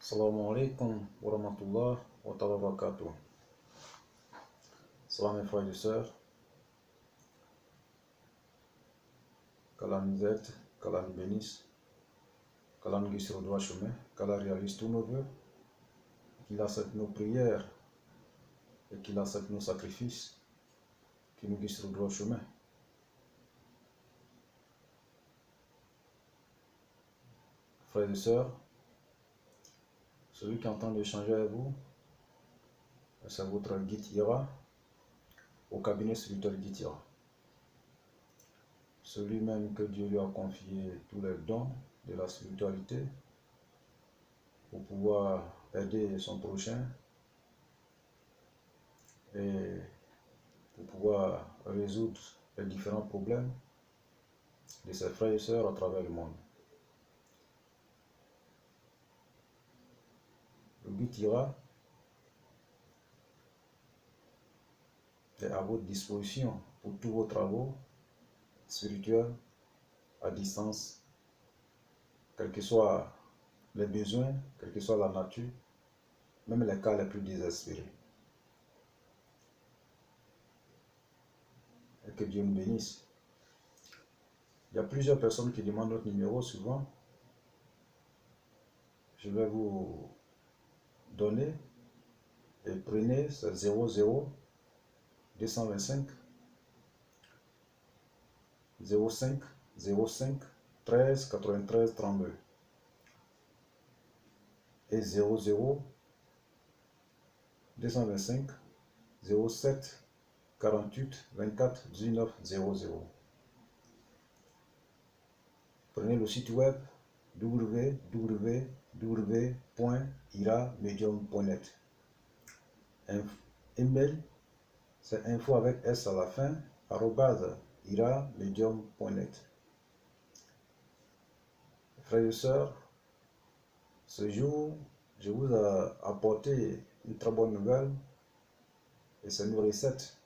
Assalamu alaikum wa rahmatullah wa ta'ala wa barakatuh. Salam mes frères et sœurs, qu'Allah nous aide, qu'Allah nous bénisse, qu'Allah nous guide sur le droit chemin, qu'Allah réalise tous nos vœux, qu'il accepte nos prières et qu'il accepte nos sacrifices, qu'il nous guide sur le droit chemin. Frères et sœurs, celui qui entend d'échanger avec vous, c'est votre guide Ira, au cabinet spirituel guide Ira. Celui-même que Dieu lui a confié tous les dons de la spiritualité pour pouvoir aider son prochain et pour pouvoir résoudre les différents problèmes de ses frères et sœurs à travers le monde. Le guide Ira est à votre disposition pour tous vos travaux spirituels à distance, quels que soient les besoins, quelle que soit la nature, même les cas les plus désespérés. Et que Dieu nous bénisse. Il y a plusieurs personnes qui demandent notre numéro souvent. Je vais vous donner et prenez ce 00 225 05 05 13 93 32 et 00 225 07 48 24 19 00. Prenez le site web www.iramedium.net. Email, c'est info avec S à la fin, @iramedium.net. Frères et sœurs, ce jour, je vous ai apporté une très bonne nouvelle et c'est une recette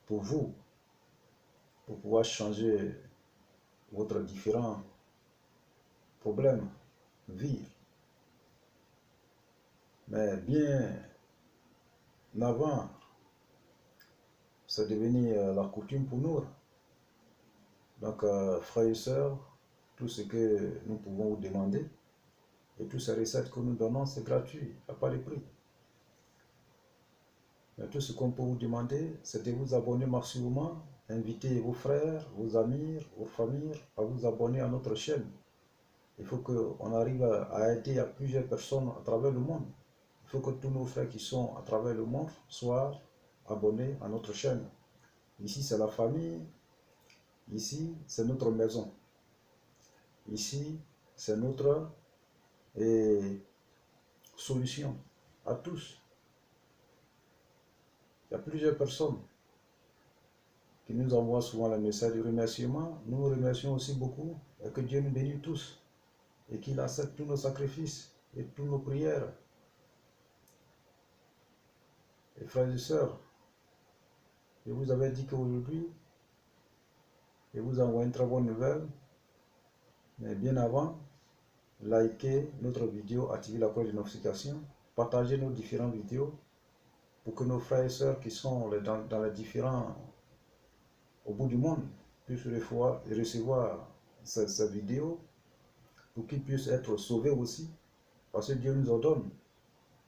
pour vous, pour pouvoir changer votre différents problèmes, vie. Mais bien avant, c'est devenu la coutume pour nous. Donc, frères et sœurs, tout ce que nous pouvons vous demander et toutes ces recettes que nous donnons, c'est gratuit, il n'y a pas de prix. Mais tout ce qu'on peut vous demander, c'est de vous abonner massivement, inviter vos frères, vos amis, vos familles à vous abonner à notre chaîne. Il faut qu'on arrive à aider à plusieurs personnes à travers le monde. Il faut que tous nos frères qui sont à travers le monde soient abonnés à notre chaîne. Ici, c'est la famille. Ici, c'est notre maison. Ici, c'est notre solution à tous. Il y a plusieurs personnes qui nous envoient souvent le message de remerciement. Nous remercions aussi beaucoup et que Dieu nous bénisse tous et qu'il accepte tous nos sacrifices et toutes nos prières. Et frères et sœurs, je vous avais dit qu'aujourd'hui, je vous envoie une très bonne nouvelle, mais bien avant, likez notre vidéo, activez la cloche de notification, partagez nos différentes vidéos pour que nos frères et sœurs qui sont dans les différents, au bout du monde, puissent recevoir ces vidéos pour qu'ils puissent être sauvés aussi, parce que Dieu nous ordonne.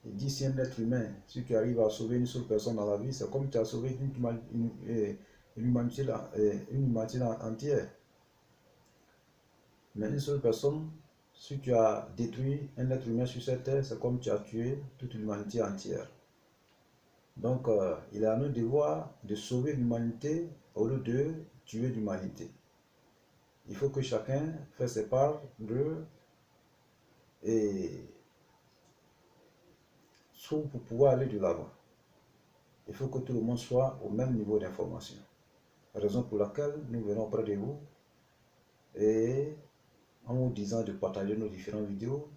Il dit, si un être humain, si tu arrives à sauver une seule personne dans la vie, c'est comme tu as sauvé une humanité entière. Mais une seule personne, si tu as détruit un être humain sur cette terre, c'est comme tu as tué toute l'humanité entière. Donc, il est à notre devoir de sauver l'humanité au lieu de tuer l'humanité. Il faut que chacun fasse ses parts et pour pouvoir aller de l'avant. Il faut que tout le monde soit au même niveau d'information. Raison pour laquelle nous venons auprès de vous et en vous disant de partager nos différentes vidéos.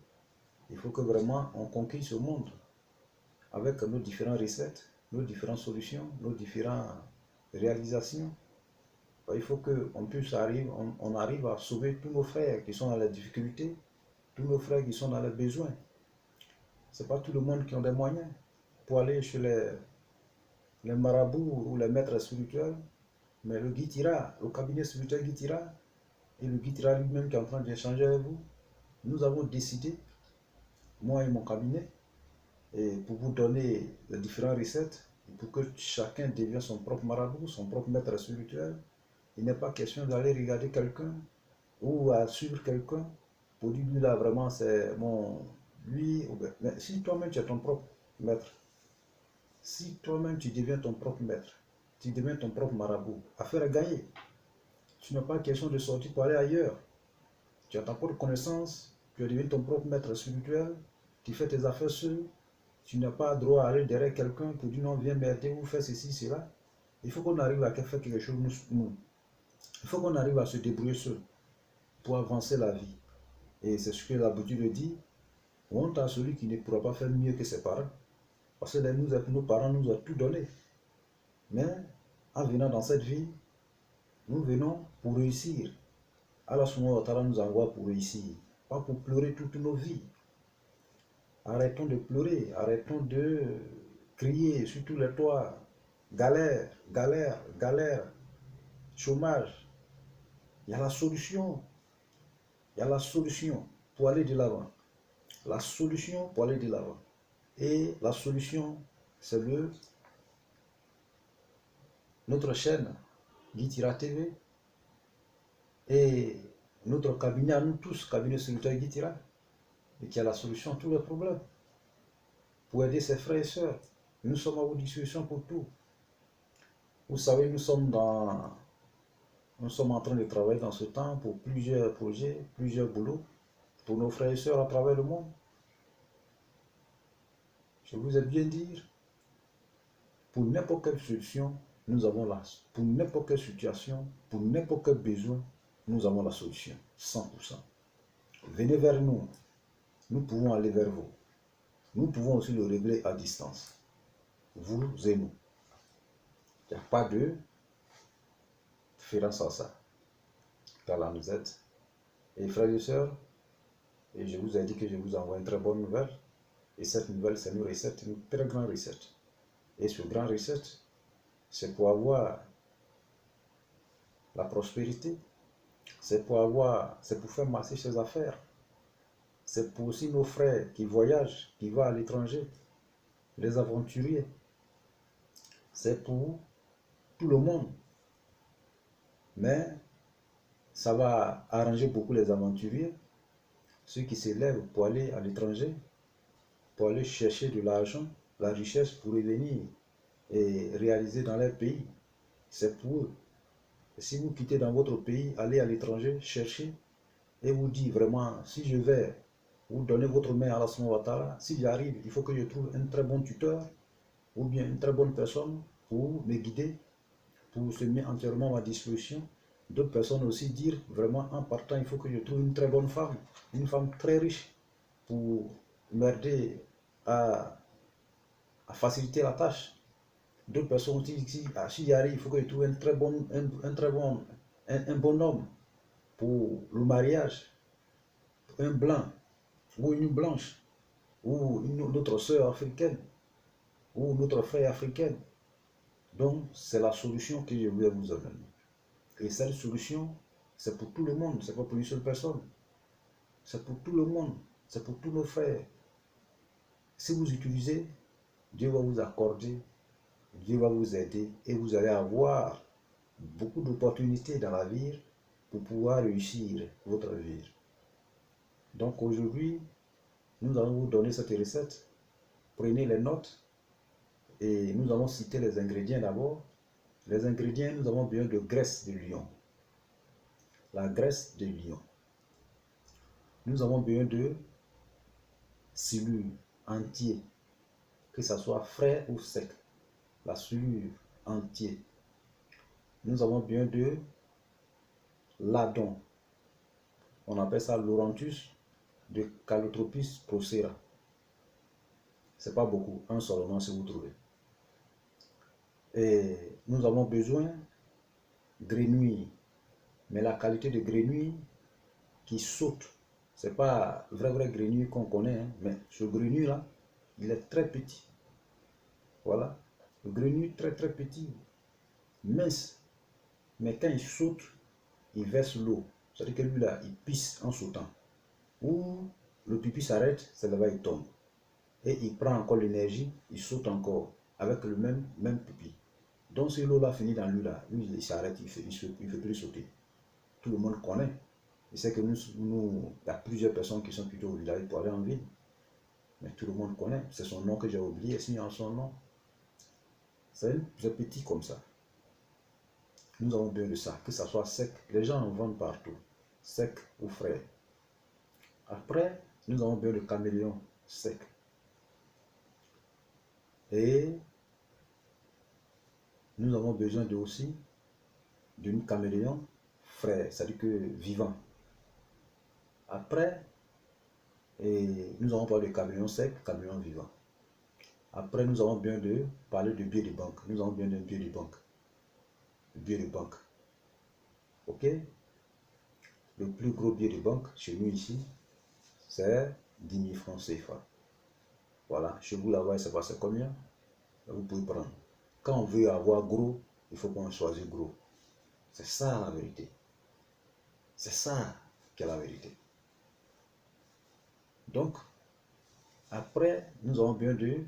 Il faut que vraiment on conquisse ce monde avec nos différentes recettes, nos différentes solutions, nos différentes réalisations. Il faut qu'on puisse arrive à sauver tous nos frères qui sont dans la difficulté tous nos frères qui sont dans les besoins. Ce n'est pas tout le monde qui a des moyens pour aller chez les marabouts ou les maîtres spirituels, mais le guide ira, le cabinet spirituel guide ira, et le guide ira lui-même qui est en train d'échanger avec vous. Nous avons décidé, moi et mon cabinet, et pour vous donner les différentes recettes, pour que chacun devienne son propre marabout, son propre maître spirituel. Il n'est pas question d'aller regarder quelqu'un ou à suivre quelqu'un pour dire lui là vraiment c'est mon lui. Mais si toi-même tu es ton propre maître, si toi-même tu deviens ton propre maître, tu deviens ton propre marabout, affaire à gagner. Tu n'as pas question de sortir pour aller ailleurs. Tu as ta propre connaissance, tu deviens ton propre maître spirituel, tu fais tes affaires seul. Tu n'as pas droit à aller derrière quelqu'un pour dire non, viens m'aider ou faire ceci, cela. Il faut qu'on arrive à faire quelque chose nous. Il faut qu'on arrive à se débrouiller seul pour avancer la vie. Et c'est ce que l'habitude dit. Honte à celui qui ne pourra pas faire mieux que ses parents. Parce que nos parents nous ont tout donné. Mais en venant dans cette vie, nous venons pour réussir. Allah subhanahu wa ta'ala nous envoie pour réussir, pas pour pleurer toutes nos vies. Arrêtons de pleurer, arrêtons de crier sur tous les toits. Galère, galère, galère, chômage. Il y a la solution. Il y a la solution pour aller de l'avant. La solution pour aller de l'avant. Et la solution, c'est notre chaîne Guitira TV et notre cabinet à nous tous, cabinet spirituel Guitira, et qui a la solution à tous les problèmes. Pour aider ses frères et sœurs. Nous sommes à vos dispositions pour tout. Vous savez, nous sommes en train de travailler dans ce temps pour plusieurs projets, plusieurs boulots, pour nos frères et sœurs à travers le monde. Je vous ai bien dit, pour n'importe quelle solution, nous avons la. Pour n'importe quelle situation, pour n'importe quel besoin, nous avons la solution, 100%. Venez vers nous, nous pouvons aller vers vous. Nous pouvons aussi le régler à distance, vous et nous. Il n'y a pas de différence à ça. Qu'Allah nous aide. Et frères et sœurs, et je vous ai dit que je vous envoie une très bonne nouvelle. Et cette nouvelle, c'est une recette, une très grande recette. Et ce grand recette, c'est pour avoir la prospérité, c'est pour faire masser ses affaires. C'est pour aussi nos frères qui voyagent, qui vont à l'étranger, les aventuriers. C'est pour tout le monde. Mais ça va arranger beaucoup les aventuriers, ceux qui s'élèvent pour aller à l'étranger, pour aller chercher de l'argent, la richesse pour revenir et réaliser dans leur pays. C'est pour eux. Et si vous quittez dans votre pays, allez à l'étranger, cherchez et vous dites vraiment, si je vais vous donner votre main à Allah subhanahu wa ta'ala, si j'arrive, il faut que je trouve un très bon tuteur ou bien une très bonne personne pour me guider, pour se mettre entièrement à ma disposition. D'autres personnes aussi dire vraiment en partant, il faut que je trouve une très bonne femme, une femme très riche pour m'aider à faciliter la tâche. D'autres personnes aussi disent, si j'y arrive, il faut que je trouve un bon homme pour le mariage, un blanc ou une blanche ou notre soeur africaine ou notre frère africain. Donc c'est la solution que je voulais vous amener. Et cette solution, c'est pour tout le monde, c'est pas pour une seule personne. C'est pour tout le monde, c'est pour tous nos frères. Si vous utilisez, Dieu va vous accorder, Dieu va vous aider et vous allez avoir beaucoup d'opportunités dans la vie pour pouvoir réussir votre vie. Donc aujourd'hui, nous allons vous donner cette recette. Prenez les notes et nous allons citer les ingrédients d'abord. Les ingrédients, nous avons besoin de graisse de lion. La graisse de lion. Nous avons besoin de silure entier, que ce soit frais ou sec. La silure entier. Nous avons besoin de ladon. On appelle ça l'orantus de Calotropis procera. C'est pas beaucoup, un seulement si vous trouvez. Et nous avons besoin de grenouilles, mais la qualité de grenouille qui saute, C'est pas vrai grenouille qu'on connaît, hein, mais ce grenouille là, il est très petit. Voilà, le grenouille très petit, mince. Mais quand il saute, il verse l'eau. C'est-à-dire que lui là, il pisse en sautant. Ou le pipi s'arrête, c'est là-bas il tombe. Et il prend encore l'énergie, il saute encore avec le même pipi. Donc si l'eau là finit dans lui là, lui il s'arrête, il fait plus sauter. Tout le monde connaît. Et c'est que il y a plusieurs personnes qui sont plutôt au village pour aller en ville. Mais tout le monde connaît. C'est son nom que j'ai oublié. Signe en son nom. C'est petit comme ça. Nous avons besoin de ça, que ça soit sec. Les gens en vendent partout, sec ou frais. Après, nous avons besoin de caméléon sec. Et nous avons besoin aussi d'une caméléon frais, c'est-à-dire que vivant. Après, nous allons parler de caméléon sec, caméléon vivant. Après, nous avons besoin de parler de billet de banque. Nous avons besoin d'un billet de banque. Billet de banque. Ok? Le plus gros billet de banque chez nous ici, c'est 10 000 francs CFA. Voilà, chez vous là-bas, ça passe combien? Vous pouvez prendre. Quand on veut avoir gros, il faut qu'on choisisse gros. C'est ça la vérité. C'est ça qui est la vérité. Donc, après, nous avons bien de...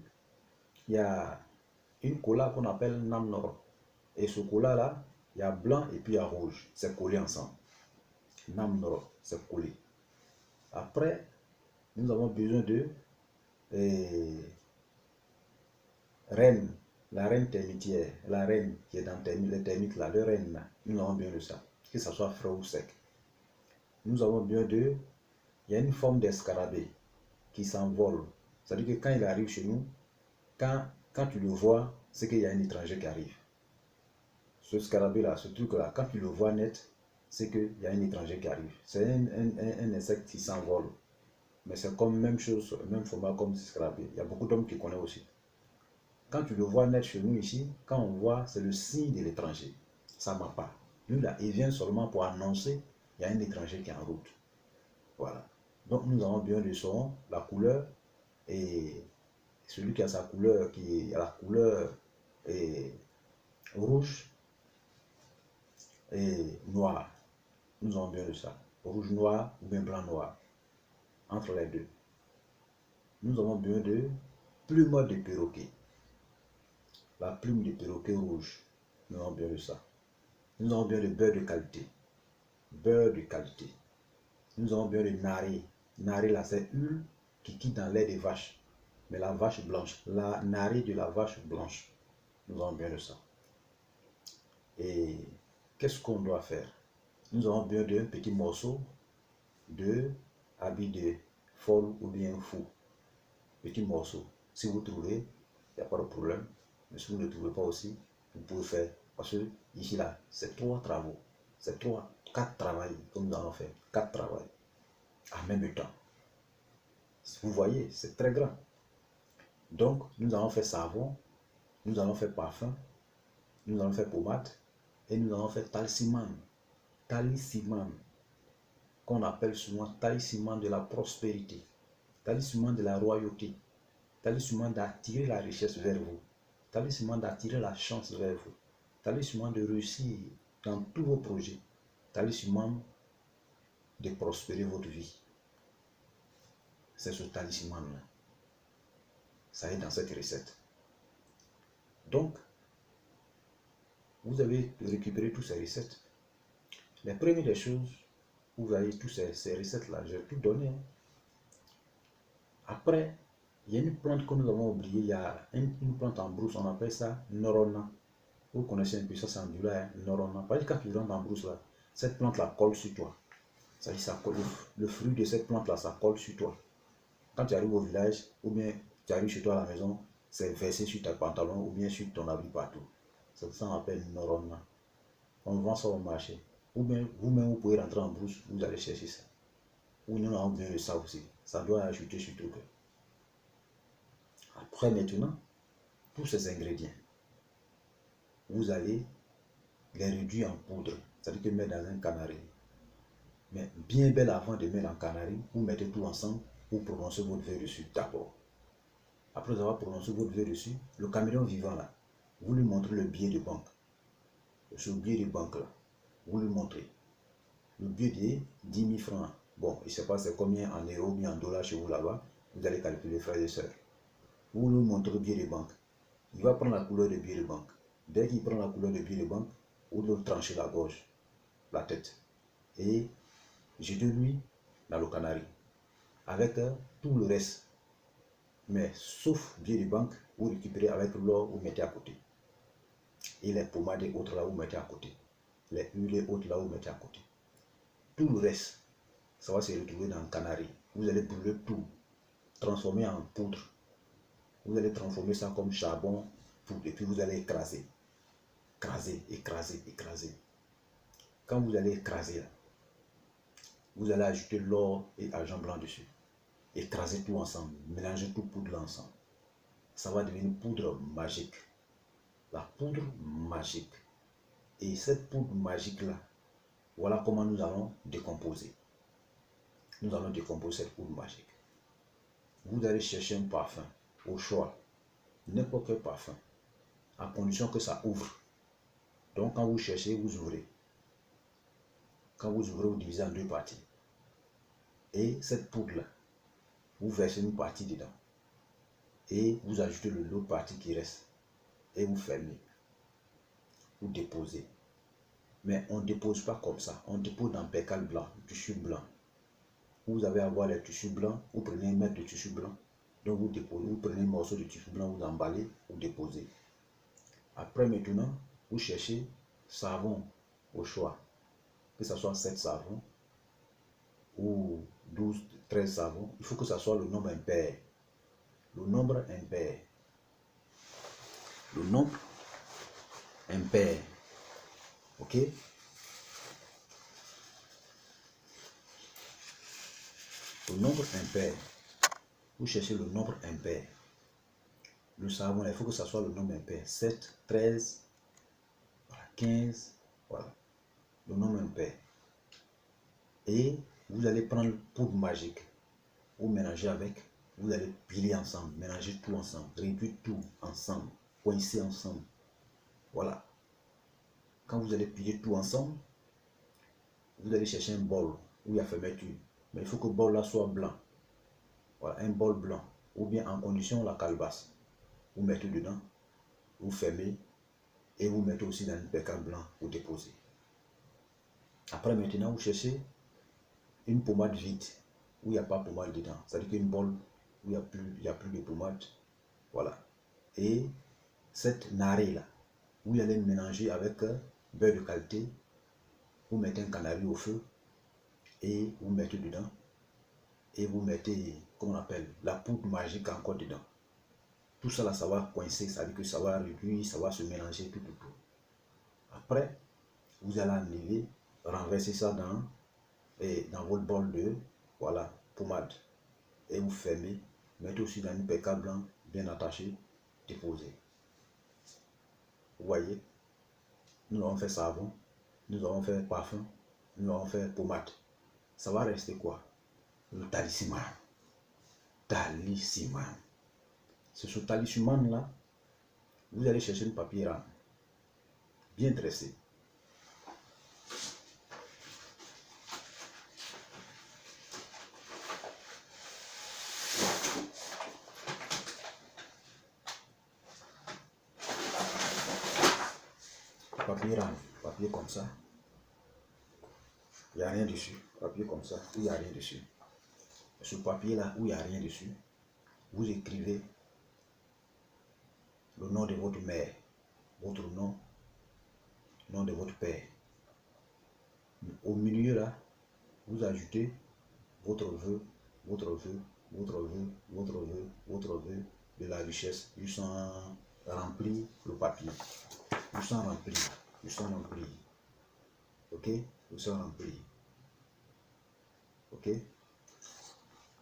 Il y a une cola qu'on appelle Nam Noro. Et ce cola-là, il y a blanc et puis il y a rouge. C'est collé ensemble. Nam Noro, c'est collé. Après, nous avons besoin de reine, la reine termitière, la reine qui est dans les termites là, le reine là, nous avons besoin de ça, que ça soit frais ou sec. Nous avons besoin de, il y a une forme d'escarabée qui s'envole. C'est-à-dire que quand il arrive chez nous, quand tu le vois, c'est qu'il y a un étranger qui arrive. Ce scarabée là, ce truc là, quand tu le vois net, c'est qu'il y a un étranger qui arrive. C'est un insecte qui s'envole. Mais c'est comme même chose, même format comme ce scarabée. Il y a beaucoup d'hommes qui connaissent aussi. Quand tu le vois net chez nous ici, quand on voit, c'est le signe de l'étranger. Ça ne m'a pas. Lui là, il vient seulement pour annoncer qu'il y a un étranger qui est en route. Voilà. Donc nous avons besoin de son, la couleur, et celui qui a sa couleur, qui a la couleur rouge et noir. Nous avons besoin de ça. Rouge noir ou bien blanc noir. Entre les deux. Nous avons besoin de plume de perroquet. La plume de perroquet rouge. Nous avons besoin de ça. Nous avons besoin de beurre de qualité. Beurre de qualité. Nous avons besoin de nari. Nari là, c'est huile qui quitte dans lait de vache. Mais la vache blanche. La nari de la vache blanche. Nous avons besoin de ça. Et qu'est-ce qu'on doit faire? Nous avons besoin d'un petit morceau de habit de folle ou bien fou. Petit morceau. Si vous trouvez, il n'y a pas de problème. Mais si vous ne trouvez pas aussi, vous pouvez faire. Parce que ici là, c'est 3 travaux. C'est 4 travaux que nous allons faire. 4 travaux en même temps. Vous voyez, c'est très grand. Donc, nous allons faire savon, nous allons faire parfum, nous allons faire pommade et nous allons faire talisman. Talisman, qu'on appelle souvent talisman de la prospérité, talisman de la royauté, talisman d'attirer la richesse vers vous, talisman d'attirer la chance vers vous, talisman de réussir dans tous vos projets, talisman de prospérer votre vie. C'est ce talisman-là. Ça est dans cette recette. Donc, vous avez récupéré toutes ces recettes. Les premières des choses, vous avez toutes ces recettes-là, j'ai tout donné. Après, il y a une plante que nous avons oubliée, il y a une plante en brousse, on appelle ça Norona. Vous connaissez un peu ça, c'est en du là, Norona. Parce que quand tu rentres en brousse là, cette plante-là colle sur toi. Ça dit, ça colle, le fruit de cette plante-là, ça colle sur toi. Quand tu arrives au village, ou bien tu arrives chez toi à la maison, c'est versé sur tes pantalons ou bien sur ton habit partout. C'est ça qu'on appelle Norona. On vend ça au marché. Ou bien vous-même, vous pouvez rentrer en brousse, vous allez chercher ça. Ou nous avons besoin de ça aussi. Ça doit ajouter sur tout. Après maintenant, tous ces ingrédients, vous allez les réduire en poudre. C'est-à-dire que mettre dans un canari. Mais bien belle avant de mettre en canarie, vous mettez tout ensemble, vous prononcez votre vœu dessus d'abord. Après avoir prononcé votre vœu dessus, le caméléon vivant là, vous lui montrez le billet de banque. Ce billet de banque là, vous lui montrez. Le billet de 10 000 francs. Bon, je ne sais pas c'est combien en euros ou bien en dollars chez vous là-bas. Vous allez calculer, frères et sœurs. Vous lui montrez le billet de banque. Il va prendre la couleur de billet de banque. Dès qu'il prend la couleur de billet de banque, vous lui tranchez la gorge, la tête. Et jetez-lui dans le canari. Avec tout le reste. Mais sauf billet de banque, vous récupérez avec l'or, vous mettez à côté. Et les pommades et autres là, vous mettez à côté. Les huiles et autres là, vous mettez à côté. Tout le reste, ça va se retrouver dans le canari. Vous allez brûler tout, transformer en poudre. Vous allez transformer ça comme charbon, poudre, et puis vous allez écraser. Écraser, écraser, écraser. Quand vous allez écraser, là, vous allez ajouter l'or et argent blanc dessus. Écraser tout ensemble, mélanger tout poudre ensemble. Ça va devenir une poudre magique. La poudre magique. Et cette poudre magique-là, voilà comment nous allons décomposer. Nous allons décomposer cette poudre magique. Vous allez chercher un parfum au choix, n'importe quel parfum, à condition que ça ouvre. Donc quand vous cherchez, vous ouvrez. Quand vous ouvrez, vous divisez en deux parties. Et cette poudre-là, vous versez une partie dedans. Et vous ajoutez l'autre partie qui reste. Et vous fermez. Vous déposez. Mais on ne dépose pas comme ça. On dépose dans percale blanc, tissu blanc. Vous avez à avoir les tissus blancs. Vous prenez un mètre de tissu blanc. Donc vous déposez. Vous prenez un morceau de tissu blanc, vous emballez, vous déposez. Après maintenant, vous cherchez savon au choix. Que ce soit 7 savons ou 12, 13 savons. Il faut que ce soit le nombre impair. Le nombre impair. Le nombre impair. Ok? Le nombre impair. Vous cherchez le nombre impair. Le savon, il faut que ce soit le nombre impair. 7, 13, 15, voilà. Le nombre impair. Et vous allez prendre poudre magique. Vous mélangez avec. Vous allez piler ensemble. Mélanger tout ensemble. Réduire tout ensemble. Coincer ensemble. Voilà. Quand vous allez piler tout ensemble, vous allez chercher un bol où il y a fermeture. Mais il faut que le bol là soit blanc. Voilà, un bol blanc. Ou bien en condition la calebasse. Vous mettez dedans, vous fermez et vous mettez aussi dans une percale blanc pour déposer. Après maintenant, vous cherchez une pommade vide où il n'y a pas de pommade dedans. C'est-à-dire qu'une bol où il n'y a plus de pommade. Voilà. Et cette narée là, vous allez mélanger avec beurre de qualité. Vous mettez un canari au feu et vous mettez dedans. Et vous mettez, comment on appelle, la poudre magique encore dedans. Tout ça là, ça va coincer, ça veut dire que ça va réduire, ça va se mélanger tout. Après, vous allez enlever, renverser ça dans votre bol de, voilà, pommade. Et vous fermez, mettez aussi dans une percale blanc bien attaché, déposé. Vous voyez, nous avons fait savon, nous avons fait parfum, nous avons fait pommade. Ça va rester quoi? Le talisman. Talisman. C'est ce talisman là, vous allez chercher un papier rame, bien dressé. Papier rame, papier comme ça. Il n'y a rien dessus. Papier comme ça, où il n'y a rien dessus. Ce papier là, où il n'y a rien dessus, vous écrivez le nom de votre mère, votre nom, nom de votre père. Au milieu là, vous ajoutez votre vœu, votre vœu, votre vœu, votre vœu, votre vœu de la richesse. Du sang rempli le papier. Du sang rempli, du sang rempli. Ok? Du sang rempli. Ok?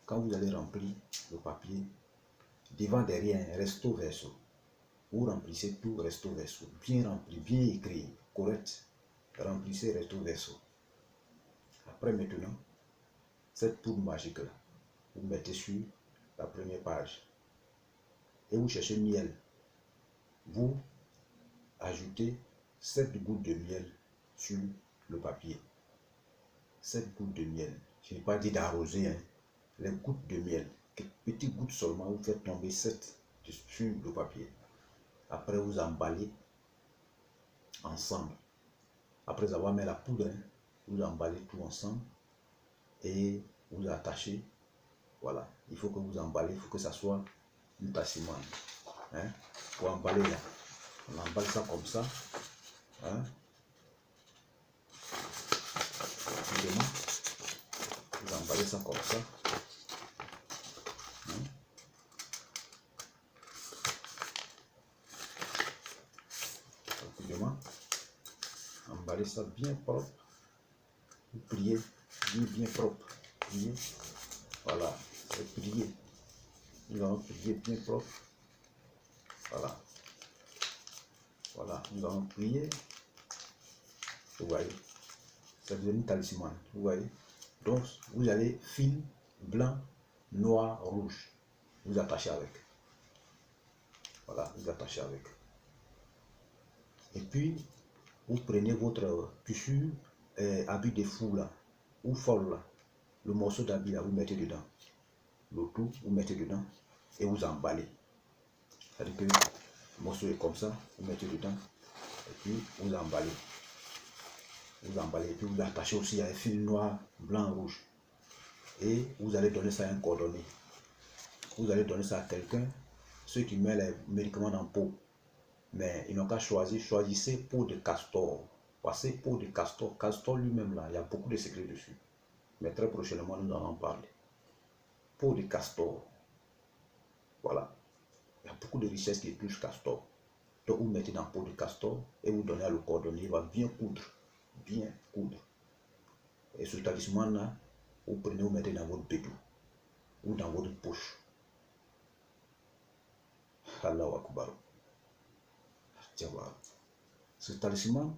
Quand vous allez remplir le papier, devant, derrière, recto verso. Vous remplissez tout recto verso. Bien rempli, bien écrit, correct. Remplissez recto verso. Après maintenant, cette poudre magique là, vous mettez sur la première page et vous cherchez miel. Vous ajoutez 7 gouttes de miel sur le papier. 7 gouttes de miel. Je n'ai pas dit d'arroser, hein. Les gouttes de miel. Quelques petites gouttes seulement, vous faites tomber 7 sur le papier. Après, vous emballez ensemble. Après avoir mis la poudre, hein, vous emballez tout ensemble et vous attachez. Voilà, il faut que vous emballez, il faut que ça soit une tassimane. Hein? Pour emballer là, on emballe ça comme ça. Hein? Vous emballez ça comme ça. Hein? Rapidement. Emballez ça bien propre. Vous pliez bien propre. Pliez. Voilà, c'est plié. Nous allons plier bien propre. Voilà. Voilà, nous allons plier. Vous voyez, ça devient talisman. Vous voyez. Donc, vous avez fil blanc, noir, rouge. Vous attachez avec. Voilà, vous attachez avec. Et puis, vous prenez votre tissu, habit de fou là, ou folle là. Le morceau d'habit là, vous mettez dedans. Le tout, vous mettez dedans et vous emballez. C'est-à-dire que le morceau est comme ça, vous mettez dedans et puis vous emballez. Vous emballez et puis vous attachez aussi à un fil noir, blanc, rouge. Et vous allez donner ça à un coordonné. Vous allez donner ça à quelqu'un, ceux qui mettent les médicaments dans peau. Mais ils n'ont qu'à choisir, choisissez peau de castor. Passez peau de castor. Castor lui-même là, il y a beaucoup de secrets dessus. Mais très prochainement, nous allons en parler. Peau de castor. Voilà. Il y a beaucoup de richesses qui touchent castor. Donc vous mettez dans peau de castor et vous donnez à le coordonné. Il va bien coudre. Bien coudre. Et ce talisman là, vous prenez, vous mettez dans votre bédou. Ou dans votre poche. Allahu Akbar. Tiens, voilà. Ce talisman,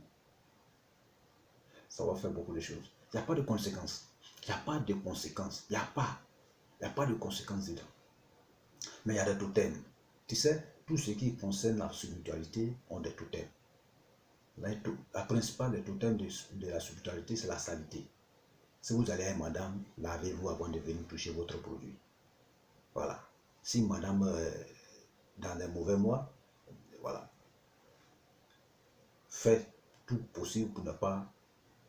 ça va faire beaucoup de choses. Il n'y a pas de conséquences. Il n'y a pas de conséquences. Il n'y a pas de conséquences dedans. Mais il y a des totems. Tu sais, tout ce qui concerne la spiritualité ont des totems. La principale des totems de la spiritualité, c'est la saleté. Si vous allez à madame, lavez-vous avant de venir toucher votre produit. Voilà. Si madame, dans les mauvais mois, voilà, faites tout possible pour ne pas,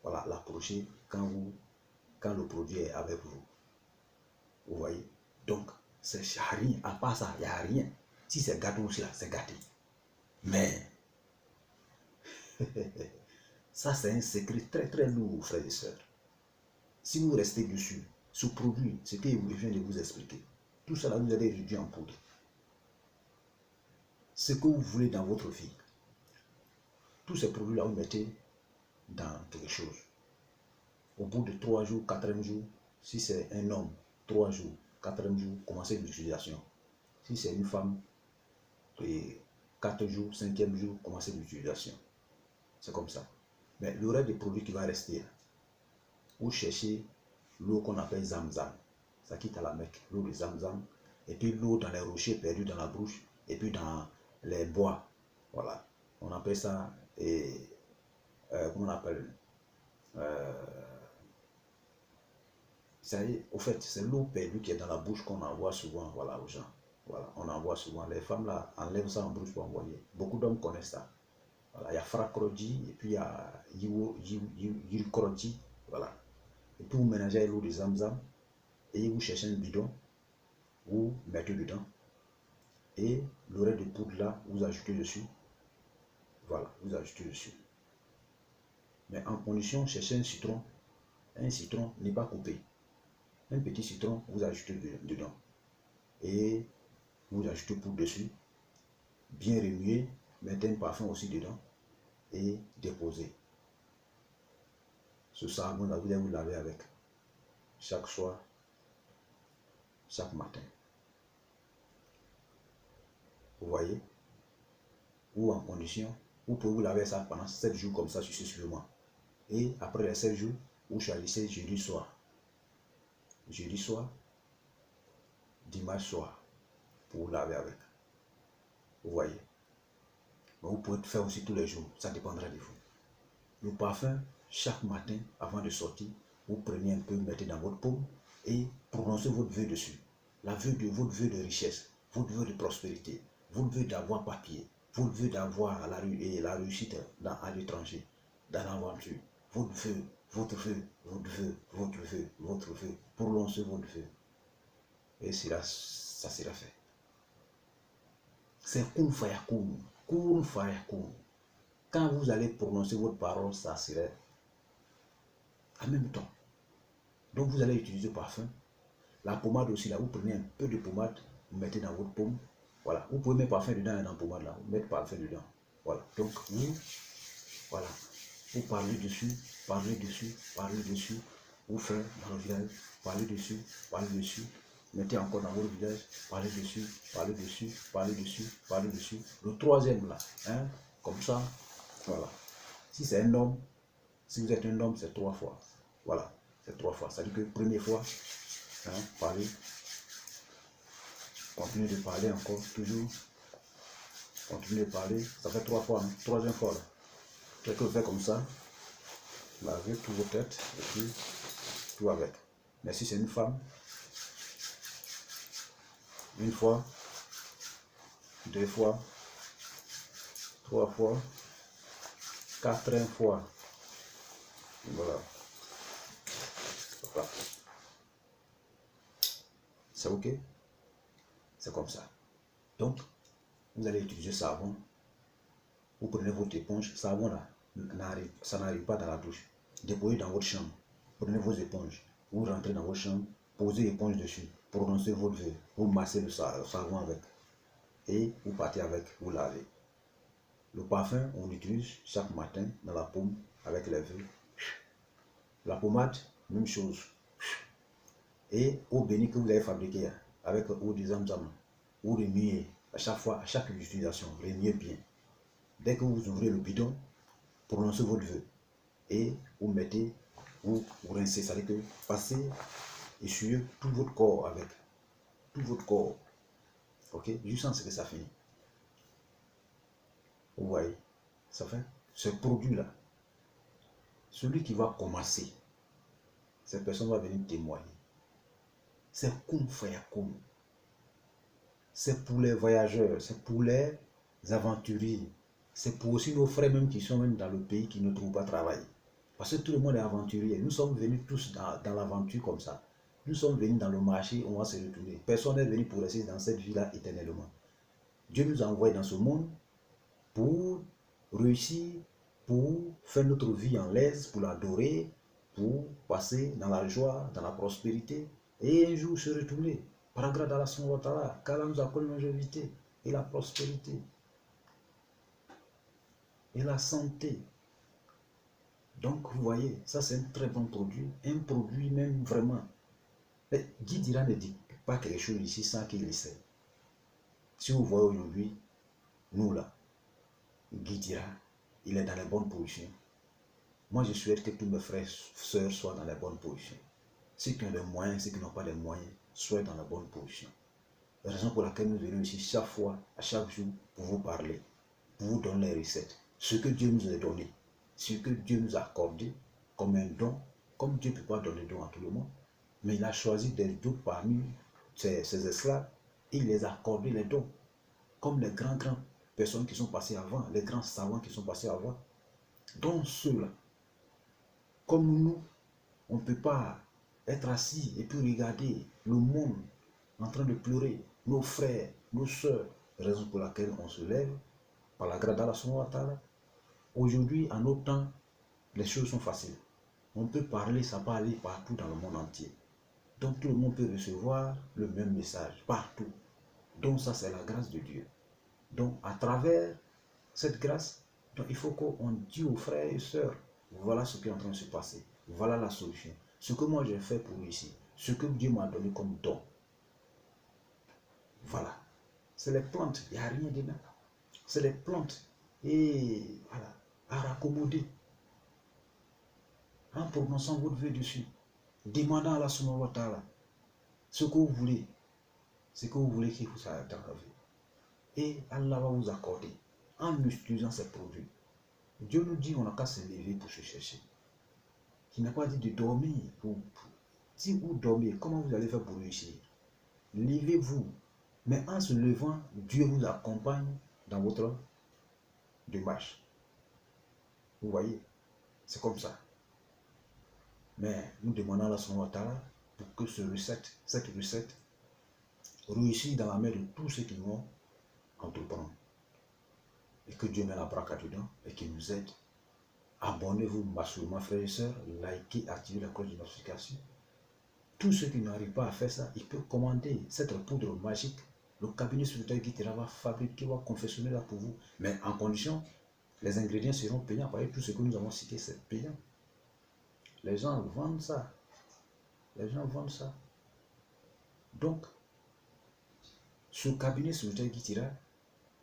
voilà, l'approcher quand le produit est avec vous. Vous voyez? Donc, c'est rien. À part ça, il n'y a rien. Si c'est gâteau aussi là, c'est gâté. Mais, ça c'est un secret très très lourd, frères et sœurs. Si vous restez dessus, ce produit, ce que je viens de vous expliquer, tout cela vous allez réduire en poudre. Ce que vous voulez dans votre vie, tous ces produits-là, vous mettez dans quelque chose. Au bout de 3 jours, 4e jour, si c'est un homme, 3 jours, 4e jour, commencez l'utilisation. Si c'est une femme, 4 jours, 5e jour, commencez l'utilisation. C'est comme ça. Mais le reste des produits qui va rester, vous cherchez l'eau qu'on appelle Zamzam. Ça quitte à la Mecque, l'eau de Zamzam. Et puis l'eau dans les rochers perdus dans la bouche. Et puis dans les bois. Voilà. On appelle ça, comment on appelle, ça y est, au fait, c'est l'eau perdue qui est dans la bouche qu'on envoie souvent, voilà, aux gens. Voilà, on envoie souvent. Les femmes là enlèvent ça en bouche pour envoyer. Beaucoup d'hommes connaissent ça. Voilà, il y a Frakrodi et puis il y a Yirkrodi. Voilà. Et puis vous mélangez l'eau de Zamzam et vous cherchez un bidon, vous mettez dedans et le reste de poudre là, vous ajoutez dessus. Voilà, vous ajoutez dessus. Mais en condition, cherchez un citron. Un citron n'est pas coupé. Un petit citron, vous ajoutez dedans. Et vous ajoutez poudre dessus. Bien remuer, mettez un parfum aussi dedans. Et déposer. Ce savon là, vous allez vous laver avec. Chaque soir, chaque matin. Vous voyez? Ou en condition, vous pouvez vous laver ça pendant 7 jours comme ça successivement. Et après les 7 jours, vous choisissez jeudi soir, dimanche soir, pour vous laver avec. Vous voyez. Mais vous pouvez le faire aussi tous les jours, ça dépendra de vous. Le parfum, chaque matin, avant de sortir, vous prenez un peu, mettez dans votre paume et prononcez votre vœu dessus. Votre vœu de richesse, votre vœu de prospérité, votre vœu d'avoir papier, votre vœu d'avoir la réussite à l'étranger, dans l'aventure, votre vœu, votre vœu, votre vœu, votre vœu, votre vœu, prononcez votre vœu. Et ça sera fait. C'est kun fayakun, kun fayakun. Quand vous allez prononcer votre parole, ça serait en même temps. Donc vous allez utiliser le parfum. La pommade aussi, là, vous prenez un peu de pommade, vous mettez dans votre paume. Voilà, vous pouvez mettre parfum dedans et dans la pommade là, vous mettez parfum dedans. Voilà, donc voilà, vous parlez dessus, vous faites dans le village, parlez dessus, mettez encore dans votre village, parlez dessus. Le troisième là, hein, comme ça, voilà. Si c'est un homme, si vous êtes un homme, c'est 3 fois. Voilà, c'est 3 fois. Ça veut dire que première fois, hein, parlez, continuez de parler encore, toujours. Continuez de parler, ça fait 3 fois, hein, troisième fois là. Quelqu'un vous fait comme ça, lavez toutes vos têtes et puis tout avec. Mais si c'est une femme, une fois, 2 fois, 3 fois, 4e fois. Voilà. C'est ok? C'est comme ça. Donc, vous allez utiliser savon. Vous prenez votre éponge. Savon là, ça n'arrive pas dans la douche. Déposez dans votre chambre. Prenez vos éponges. Vous rentrez dans votre chambre. Posez l'éponge dessus. Prononcez votre vœu. Vous massez le savon avec. Et vous partez avec. Vous lavez. Le parfum, on l'utilise chaque matin dans la paume avec les vœux. La pommade, même chose. Et eau bénie que vous avez fabriquée avec eau de zamzam, ou de muet, à chaque fois, à chaque utilisation, remuez bien. Dès que vous ouvrez le bidon, prononcez votre vœu. Et vous mettez, vous rincez, ça veut dire que passez, essuyez tout votre corps avec. Tout votre corps. Ok? Jusqu'à ce que ça finisse. Vous voyez? Ça fait? Ce produit-là, celui qui va commencer, cette personne va venir témoigner. C'est kun fayakun. C'est pour les voyageurs, c'est pour les aventuriers. C'est pour aussi nos frères même qui sont même dans le pays qui ne trouvent pas travail. Parce que tout le monde est aventurier. Nous sommes venus tous dans l'aventure comme ça. Nous sommes venus dans le marché, on va se retourner. Personne n'est venu pour rester dans cette vie-là éternellement. Dieu nous a envoyés dans ce monde pour réussir, pour faire notre vie en l'aise, pour l'adorer, pour passer dans la joie, dans la prospérité, et un jour se retourner. Par grâce d'Allah subhanahu wa ta'ala, qu'Allah nous accorde la longévité et la prospérité et la santé. Donc vous voyez, ça c'est un très bon produit, un produit même vraiment. Mais Guy Dira ne dit pas quelque chose ici sans qu'il le sait. Si vous voyez aujourd'hui, nous là, Guy Dira, il est dans les bonnes positions. Moi je souhaite que tous mes frères et sœurs soient dans les bonnes positions. Ceux qui ont des moyens, ceux qui n'ont pas de moyens, soient dans la bonne position. La raison pour laquelle nous venons ici chaque fois, à chaque jour, pour vous parler, pour vous donner les recettes. Ce que Dieu nous a donné, ce que Dieu nous a accordé comme un don, comme Dieu ne peut pas donner don à tout le monde, mais il a choisi des dons parmi ses esclaves et il les a accordé les dons. Comme les grandes personnes qui sont passées avant, les grands savants qui sont passés avant. Donc ceux-là, comme nous, on ne peut pas être assis et puis regarder le monde en train de pleurer, nos frères, nos soeurs, raison pour laquelle on se lève, par la grâce d'Allah subhanahu wa ta'ala. Aujourd'hui, en nos temps, les choses sont faciles. On peut parler, ça peut aller partout dans le monde entier. Donc tout le monde peut recevoir le même message, partout. Donc ça, c'est la grâce de Dieu. Donc à travers cette grâce, donc, il faut qu'on dise aux frères et sœurs, voilà ce qui est en train de se passer. Voilà la solution. Ce que moi j'ai fait pour ici, ce que Dieu m'a donné comme don. Voilà. C'est les plantes, il n'y a rien dedans. C'est les plantes. Et voilà, à raccommoder. en prononçant votre vœu dessus, demandant à Allah subhanahu wa ta'ala ce que vous voulez, qu'il vous arrive dans la vie. Et Allah va vous accorder en utilisant ces produits. Dieu nous dit on n'a qu'à se lever pour se chercher. Il n'a pas dit de dormir. Si vous dormez, comment vous allez faire pour réussir? Levez-vous. Mais en se levant, Dieu vous accompagne dans votre démarche. Vous voyez, c'est comme ça. Mais nous demandons à Allah subhanahu wa ta'ala pour que cette recette réussisse dans la main de tous ceux qui vont entreprendre. Et que Dieu met la braque dedans et qu'il nous aide. Abonnez-vous massivement, frères et sœurs, likez, activez la cloche de notification. Tous ceux qui n'arrivent pas à faire ça, ils peuvent commander cette poudre magique. Le cabinet spirituel Guitira va fabriquer, va confectionner là pour vous. Mais en condition, les ingrédients seront payants. Par exemple, tout ce que nous avons cité, c'est payant. Les gens vendent ça. Les gens vendent ça. Donc, ce cabinet spirituel Guitira,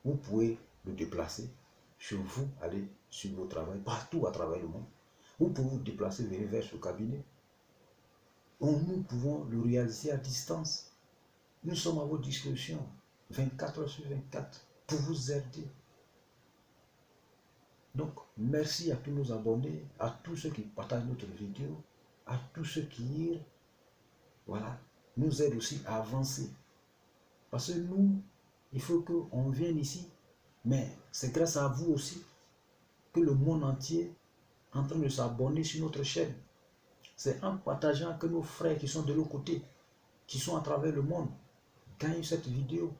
vous pouvez le déplacer chez vous, aller sur vos travail, partout à travers le monde. Vous pouvez vous déplacer, venir vers ce cabinet. Nous pouvons le réaliser à distance. Nous sommes à votre disposition 24 heures sur 24 pour vous aider. Donc, merci à tous nos abonnés, à tous ceux qui partagent notre vidéo, à tous ceux qui nous aident aussi à avancer. Parce que nous, il faut qu'on vienne ici, mais c'est grâce à vous aussi que le monde entier est en train de s'abonner sur notre chaîne. C'est en partageant que nos frères qui sont de l'autre côté, qui sont à travers le monde, gagnent cette vidéo.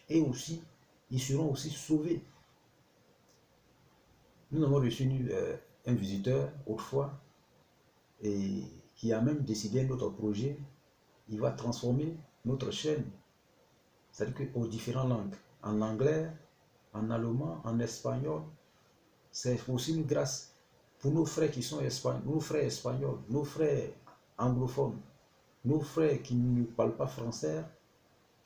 Et aussi, ils seront aussi sauvés. Nous avons reçu un visiteur autrefois et qui a même décidé notre projet. Il va transformer notre chaîne, c'est-à-dire qu'aux différentes langues, en anglais, en allemand, en espagnol. C'est aussi une grâce pour nos frères qui sont espagnols, nos frères espagnols, nos frères anglophones, nos frères qui ne parlent pas français.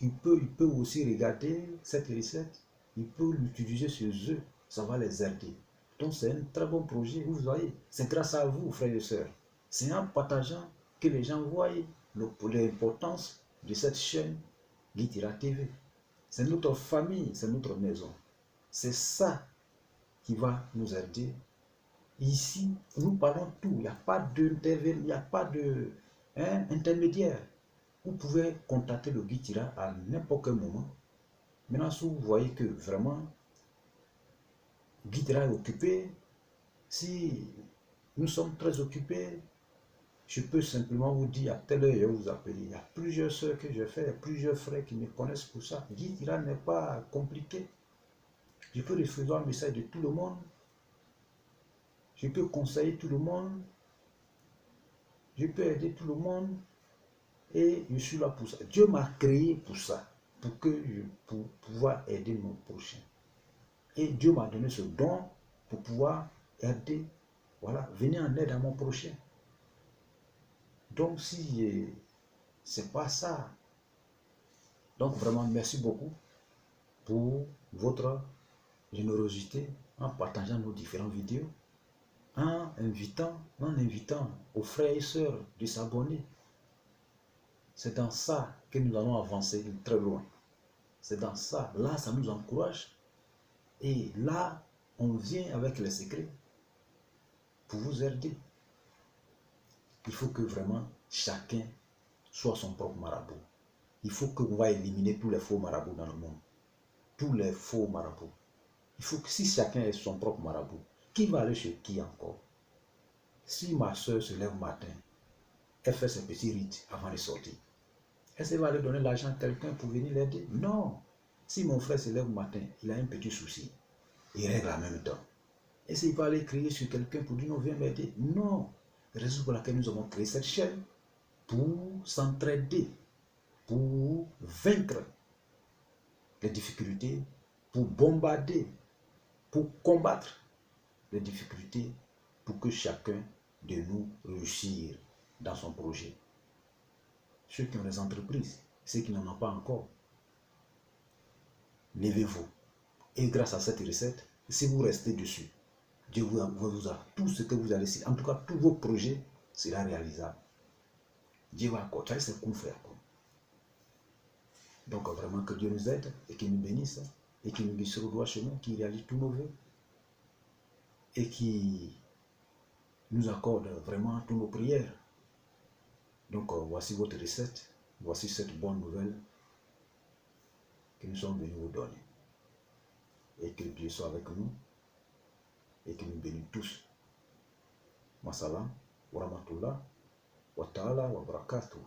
Ils peuvent aussi regarder cette recette, ils peuvent l'utiliser chez eux, ça va les aider. Donc c'est un très bon projet, vous voyez, c'est grâce à vous, frères et sœurs. C'est en partageant que les gens voient l'importance de cette chaîne Guitira TV. C'est notre famille, c'est notre maison. C'est ça qui va nous aider. Ici, nous parlons tout, il n'y a pas d'intervention, il n'y a pas d'intermédiaire. Vous pouvez contacter le Guitira à n'importe quel moment. Maintenant, si vous voyez que vraiment Guitira est occupé, si nous sommes très occupés, je peux simplement vous dire à telle heure je vais vous appeler. Il y a plusieurs soeurs que je fais, plusieurs frères qui me connaissent pour ça. Guitira n'est pas compliqué. Je peux recevoir un message de tout le monde. Je peux conseiller tout le monde. Je peux aider tout le monde. Et je suis là pour ça. Dieu m'a créé pour ça, pour pouvoir aider mon prochain. Et Dieu m'a donné ce don pour pouvoir aider, venir en aide à mon prochain. Donc si c'est pas ça, donc vraiment merci beaucoup pour votre générosité en partageant nos différentes vidéos, en invitant aux frères et sœurs de s'abonner. C'est dans ça que nous allons avancer très loin. C'est dans ça. Là, ça nous encourage. Et là, on vient avec les secrets pour vous aider. Il faut que vraiment chacun soit son propre marabout. Il faut qu'on va éliminer tous les faux marabouts dans le monde. Tous les faux marabouts. Il faut que si chacun est son propre marabout, qui va aller chez qui encore? Si ma soeur se lève le matin, elle fait ses petits rites avant de sortir. Est-ce qu'elle va aller donner l'argent à quelqu'un pour venir l'aider? Non. Si mon frère se lève le matin, il a un petit souci, il règle en même temps. Est-ce qu'il va aller crier sur quelqu'un pour dire non, viens m'aider? Non. Raison pour laquelle nous avons créé cette chaîne, pour s'entraider, pour vaincre les difficultés, pour bombarder, pour combattre les difficultés, pour que chacun de nous réussisse dans son projet. Ceux qui ont des entreprises, ceux qui n'en ont pas encore, levez-vous. Et grâce à cette recette, si vous restez dessus, Dieu vous a tout ce que vous allez citer. En tout cas, tous vos projets seront réalisables. Dieu va accorder, c'est qu'on fait. Donc vraiment que Dieu nous aide et qu'il nous bénisse et qu'il nous guide sur le droit chemin, qu'il réalise tous nos vœux et qui nous accorde vraiment toutes nos prières. Donc voici votre recette, voici cette bonne nouvelle que nous sommes venus vous donner. Et que Dieu soit avec nous et qu'il nous bénisse tous. Masalam, wa rahmatullah, wa ta'ala, wa barakatuh.